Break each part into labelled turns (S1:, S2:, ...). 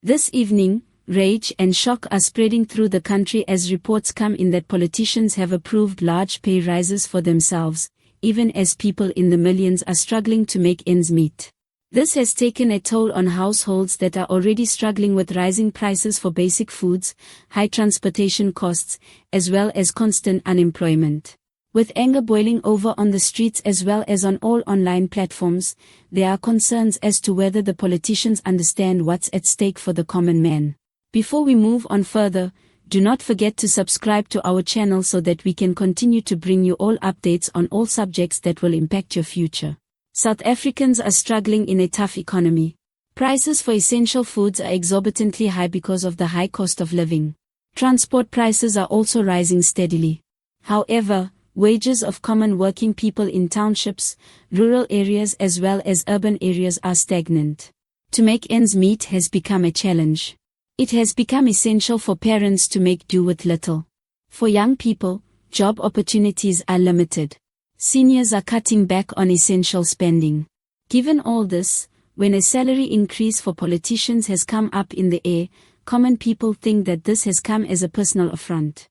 S1: This evening, rage and shock are spreading through the country as reports come in that politicians have approved large pay rises for themselves, even as people in the millions are struggling to make ends meet. This has taken a toll on households that are already struggling with rising prices for basic foods, high transportation costs, as well as constant unemployment. With anger boiling over on the streets as well as on all online platforms, there are concerns as to whether the politicians understand what's at stake for the common man. Before we move on further, do not forget to subscribe to our channel so that we can continue to bring you all updates on all subjects that will impact your future. South Africans are struggling in a tough economy. Prices for essential foods are exorbitantly high because of the high cost of living. Transport prices are also rising steadily. However, wages of common working people in townships, rural areas as well as urban areas are stagnant. To make ends meet has become a challenge. It has become essential for parents to make do with little. For young people, job opportunities are limited. Seniors are cutting back on essential spending. Given all this, when a salary increase for politicians has come up in the air, common people think that this has come as a personal affront.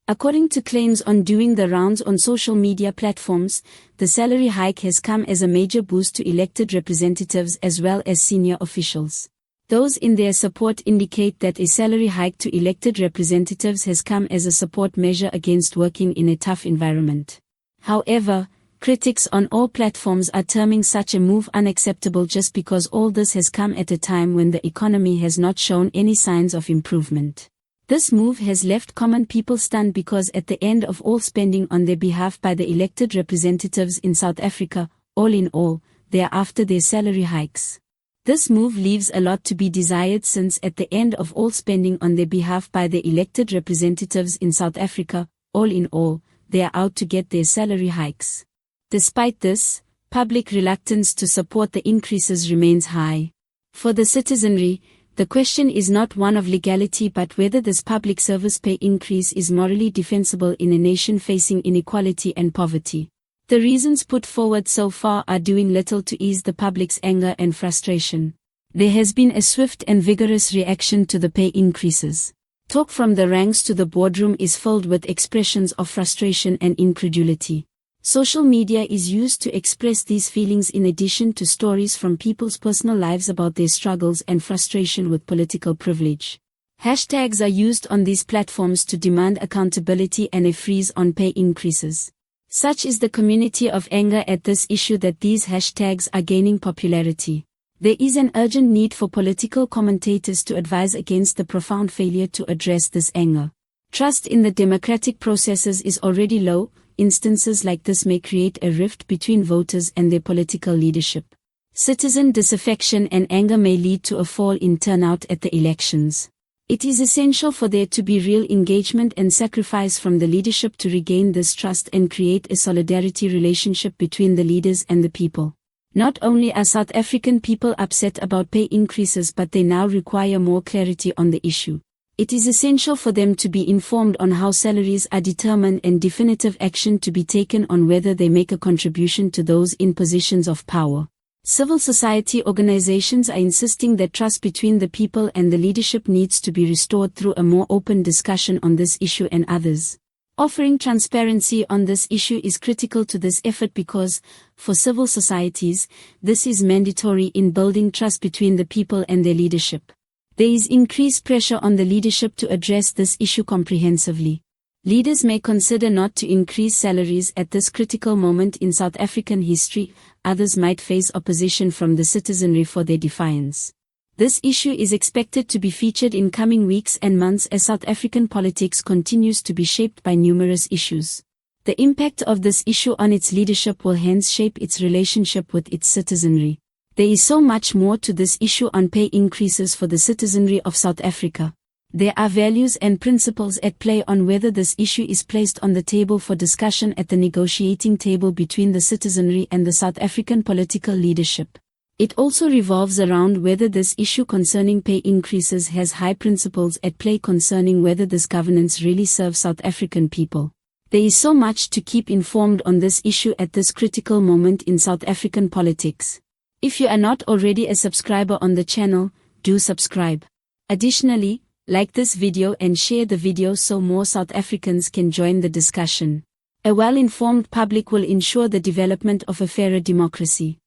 S1: According to claims on doing the rounds on social media platforms, the salary hike has come as a major boost to elected representatives as well as senior officials. Those in their support indicate that a salary hike to elected representatives has come as a support measure against working in a tough environment. However, critics on all platforms are terming such a move unacceptable just because all this has come at a time when the economy has not shown any signs of improvement. This move has left common people stunned because at the end of all spending on their behalf by the elected representatives in South Africa, all in all, they are after their salary hikes. This move leaves a lot to be desired since at the end of all spending on their behalf by the elected representatives in South Africa, all in all, they are out to get their salary hikes. Despite this, public reluctance to support the increases remains high. For the citizenry, the question is not one of legality but whether this public service pay increase is morally defensible in a nation facing inequality and poverty. The reasons put forward so far are doing little to ease the public's anger and frustration. There has been a swift and vigorous reaction to the pay increases. Talk from the ranks to the boardroom is filled with expressions of frustration and incredulity. Social media is used to express these feelings in addition to stories from people's personal lives about their struggles and frustration with political privilege. Hashtags are used on these platforms to demand accountability and a freeze on pay increases. Such is the community of anger at this issue that these hashtags are gaining popularity. There is an urgent need for political commentators to advise against the profound failure to address this anger. Trust in the democratic processes is already low. Instances like this may create a rift between voters and their political leadership. Citizen disaffection and anger may lead to a fall in turnout at the elections. It is essential for there to be real engagement and sacrifice from the leadership to regain this trust and create a solidarity relationship between the leaders and the people. Not only are South African people upset about pay increases but they now require more clarity on the issue. It is essential for them to be informed on how salaries are determined and definitive action to be taken on whether they make a contribution to those in positions of power. Civil society organizations are insisting that trust between the people and the leadership needs to be restored through a more open discussion on this issue and others. Offering transparency on this issue is critical to this effort because, for civil societies, this is mandatory in building trust between the people and their leadership. There is increased pressure on the leadership to address this issue comprehensively. Leaders may consider not to increase salaries at this critical moment in South African history, others might face opposition from the citizenry for their defiance. This issue is expected to be featured in coming weeks and months as South African politics continues to be shaped by numerous issues. The impact of this issue on its leadership will hence shape its relationship with its citizenry. There is so much more to this issue on pay increases for the citizenry of South Africa. There are values and principles at play on whether this issue is placed on the table for discussion at the negotiating table between the citizenry and the South African political leadership. It also revolves around whether this issue concerning pay increases has high principles at play concerning whether this governance really serves South African people. There is so much to keep informed on this issue at this critical moment in South African politics. If you are not already a subscriber on the channel, do subscribe. Additionally, like this video and share the video so more South Africans can join the discussion. A well-informed public will ensure the development of a fairer democracy.